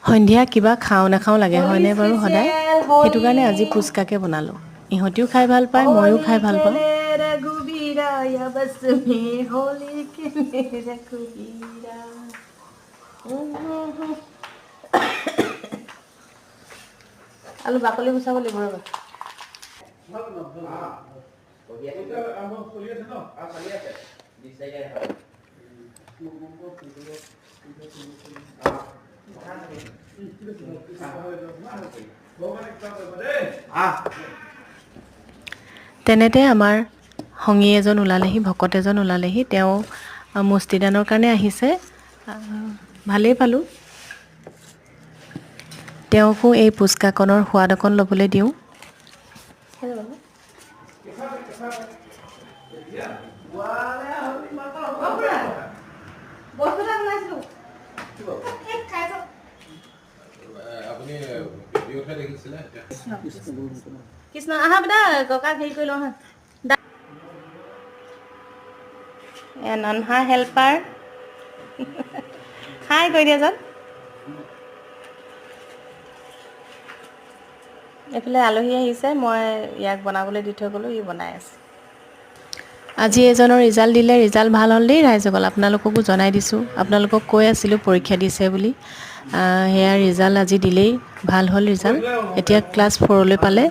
সন্ধিয়া কিবা খাওঁ নাখাওঁ লাগে হয়নে বাৰু সদায় সেইটো কাৰণে আজি পুচকাকে বনালোঁ ইহঁতিও খাই ভাল পায় ময়ো খাই ভাল পাওঁ আলু বাকলি গুচাব লাগিব ৰ'বা তেনেতে আমাৰ সংগী এজন ওলালেহি ভকত এজন ওলালেহি তেওঁ মুষ্টিদানৰ কাৰণে আহিছে ভালেই পালোঁ তেওঁকো এই পুচকাকণৰ সোৱাদ অকণ ল'বলৈ দিওঁ কৃষ্ণ আহা বেটা ককাক হেৰি কৰি লওঁ হা ননহা হেল্পাৰ হাই কৈ দিয়া যাত এইফালে আলহী আহিছে মই ইয়াক বনাবলৈ দি থৈ গ'লোঁ ই বনাই আছে আজি এজনৰ ৰিজাল্ট দিলে ৰিজাল্ট ভাল হ'ল দেই ৰাইজসকল আপোনালোককো জনাই দিছোঁ আপোনালোকক কৈ আছিলোঁ পৰীক্ষা দিছে বুলি সেয়া ৰিজাল্ট আজি দিলেই ভাল হ'ল ৰিজাল্ট এতিয়া ক্লাছ 4লৈ পালে